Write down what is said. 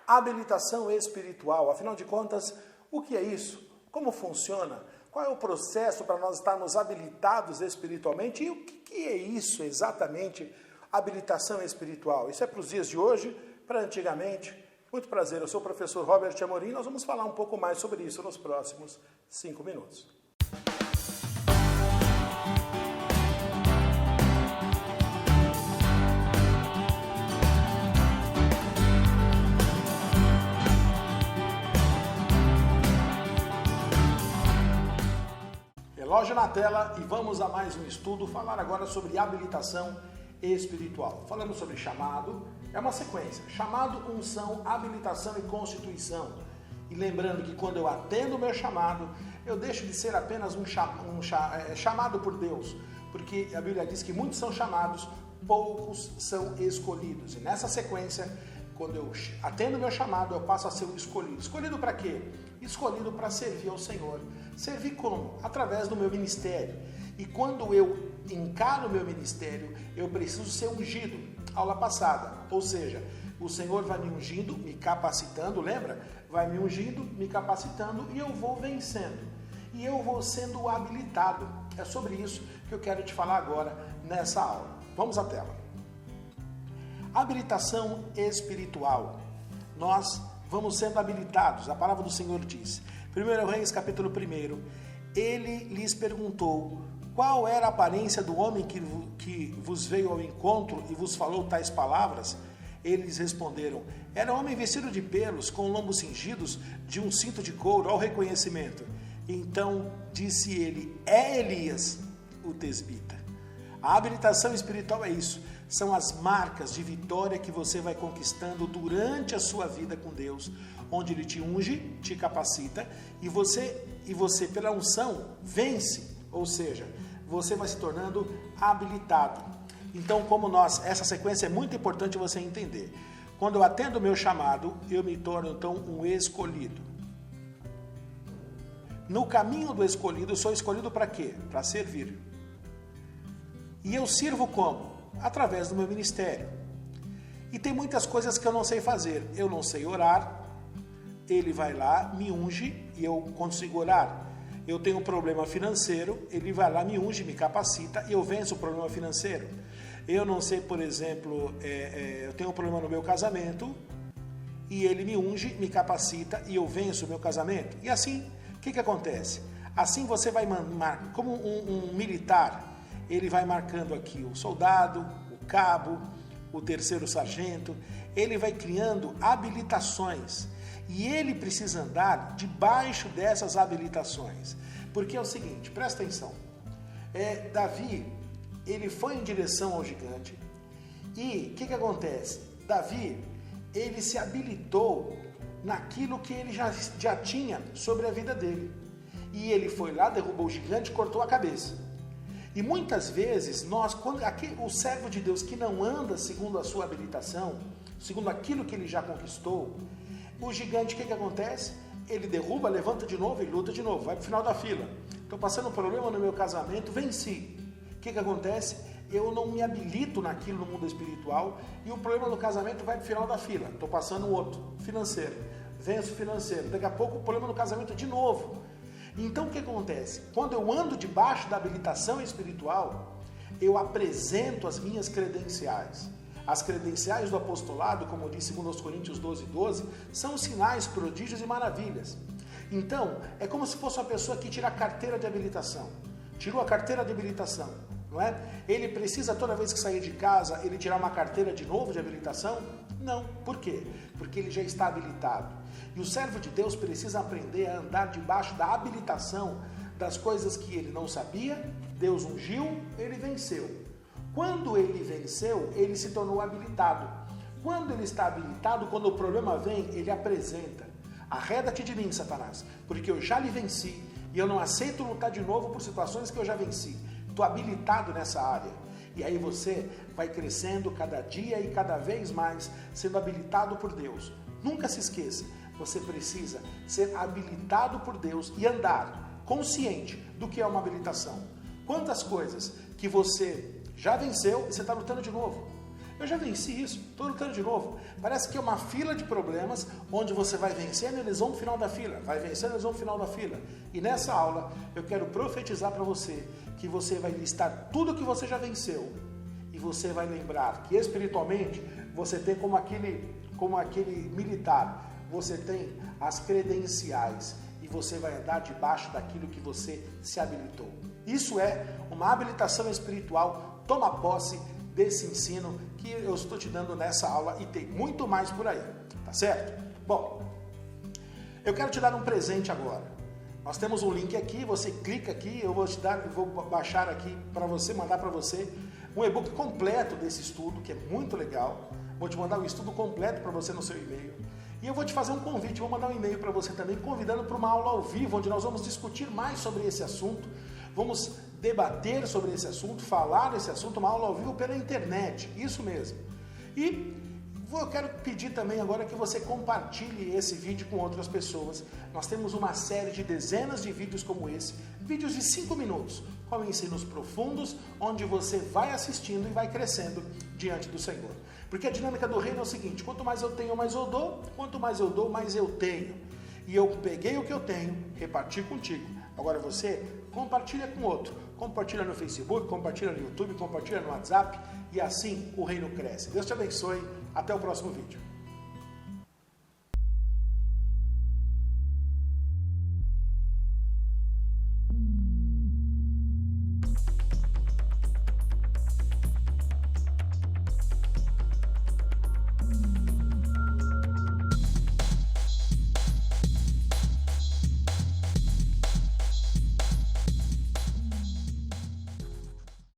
Habilitação espiritual, afinal de contas, o que é isso? Como funciona? Qual é o processo para nós estarmos habilitados espiritualmente? E o que é isso exatamente, habilitação espiritual? Isso é para os dias de hoje, para antigamente? Muito prazer, eu sou o professor Robert Amorim e nós vamos falar um pouco mais sobre isso nos próximos 5 minutos. Relógio na tela e vamos a mais um estudo, falar agora sobre habilitação espiritual. Falamos sobre chamado, é uma sequência, chamado, unção, habilitação e constituição. E lembrando que quando eu atendo o meu chamado, eu deixo de ser apenas chamado por Deus, porque a Bíblia diz que muitos são chamados, poucos são escolhidos. E nessa sequência, quando eu atendo o meu chamado, eu passo a ser o escolhido. Escolhido para quê? Escolhido para servir ao Senhor. Servir como? Através do meu ministério. E quando eu encaro o meu ministério, eu preciso ser ungido. Aula passada. Ou seja, o Senhor vai me ungindo, me capacitando, lembra? Vai me ungindo, me capacitando e eu vou vencendo. E eu vou sendo habilitado. É sobre isso que eu quero te falar agora nessa aula. Vamos à tela. Habilitação espiritual. Nós vamos sendo habilitados. A palavra do Senhor diz. 1 Reis, capítulo 1. Ele lhes perguntou, qual era a aparência do homem que vos veio ao encontro e vos falou tais palavras? Eles responderam, era um homem vestido de pelos, com lombos cingidos de um cinto de couro, ao reconhecimento. Então disse ele, é Elias, o tesbita. A habilitação espiritual é isso. São as marcas de vitória que você vai conquistando durante a sua vida com Deus, onde Ele te unge, te capacita e você pela unção vence, ou seja, você vai se tornando habilitado. Então, essa sequência é muito importante você entender. Quando eu atendo o meu chamado, eu me torno então um escolhido. No caminho do escolhido, eu sou escolhido para quê? Para servir. E eu sirvo como? Através do meu ministério. E tem muitas coisas que eu não sei fazer. Eu não sei orar. Ele vai lá, me unge e eu consigo orar. Eu tenho um problema financeiro. Ele vai lá, me unge, me capacita e eu venço o problema financeiro. Eu não sei, por exemplo, eu tenho um problema no meu casamento e ele me unge, me capacita e eu venço o meu casamento. E assim, o que acontece? Assim você vai, como um militar, ele vai marcando aqui o soldado, o cabo, o terceiro sargento, ele vai criando habilitações e ele precisa andar debaixo dessas habilitações, porque é o seguinte, presta atenção, Davi, ele foi em direção ao gigante e o que acontece? Davi, ele se habilitou naquilo que ele já tinha sobre a vida dele e ele foi lá, derrubou o gigante e cortou a cabeça. E muitas vezes, o servo de Deus que não anda segundo a sua habilitação, segundo aquilo que ele já conquistou, o gigante, o que acontece? Ele derruba, levanta de novo e luta de novo, vai para o final da fila. Estou passando um problema no meu casamento, venci. O que acontece? Eu não me habilito naquilo no mundo espiritual e o problema no casamento vai para o final da fila. Estou passando outro, financeiro, venço financeiro. Daqui a pouco o problema no casamento de novo. Então o que acontece? Quando eu ando debaixo da habilitação espiritual, eu apresento as minhas credenciais. As credenciais do apostolado, como diz 2 Coríntios 12:12, são sinais, prodígios e maravilhas. Então, é como se fosse uma pessoa que tira a carteira de habilitação. Tirou a carteira de habilitação, não é? Ele precisa, toda vez que sair de casa, ele tirar uma carteira de novo de habilitação? Não. Por quê? Porque ele já está habilitado. E o servo de Deus precisa aprender a andar debaixo da habilitação das coisas que ele não sabia, Deus ungiu, ele venceu. Quando ele venceu, ele se tornou habilitado. Quando ele está habilitado, quando o problema vem, ele apresenta. Arreda-te de mim, Satanás, porque eu já lhe venci e eu não aceito lutar de novo por situações que eu já venci. Estou habilitado nessa área. E aí você vai crescendo cada dia e cada vez mais, sendo habilitado por Deus. Nunca se esqueça, você precisa ser habilitado por Deus e andar consciente do que é uma habilitação. Quantas coisas que você já venceu e você está lutando de novo. Eu já venci isso, estou lutando de novo. Parece que é uma fila de problemas onde você vai vencendo e eles vão no final da fila. Vai vencendo e eles vão no final da fila. E nessa aula eu quero profetizar para você que você vai listar tudo que você já venceu. E você vai lembrar que espiritualmente você tem como aquele militar. Você tem as credenciais e você vai andar debaixo daquilo que você se habilitou. Isso é uma habilitação espiritual. Toma posse desse ensino que eu estou te dando nessa aula e tem muito mais por aí, tá certo? Bom, eu quero te dar um presente agora. Nós temos um link aqui, você clica aqui, eu vou baixar aqui para você, mandar para você um e-book completo desse estudo, que é muito legal. Vou te mandar um estudo completo para você no seu e-mail. E eu vou te fazer um convite, vou mandar um e-mail para você também, convidando para uma aula ao vivo, onde nós vamos discutir mais sobre esse assunto, vamos debater sobre esse assunto, falar desse assunto, uma aula ao vivo pela internet, isso mesmo. E eu quero pedir também agora que você compartilhe esse vídeo com outras pessoas. Nós temos uma série de dezenas de vídeos como esse, vídeos de 5 minutos, com ensinos profundos, onde você vai assistindo e vai crescendo diante do Senhor. Porque a dinâmica do reino é o seguinte: quanto mais eu tenho, mais eu dou, quanto mais eu dou, mais eu tenho. E eu peguei o que eu tenho, reparti contigo. Agora você compartilha com outro, compartilha no Facebook, compartilha no YouTube, compartilha no WhatsApp, e assim o reino cresce. Deus te abençoe, até o próximo vídeo.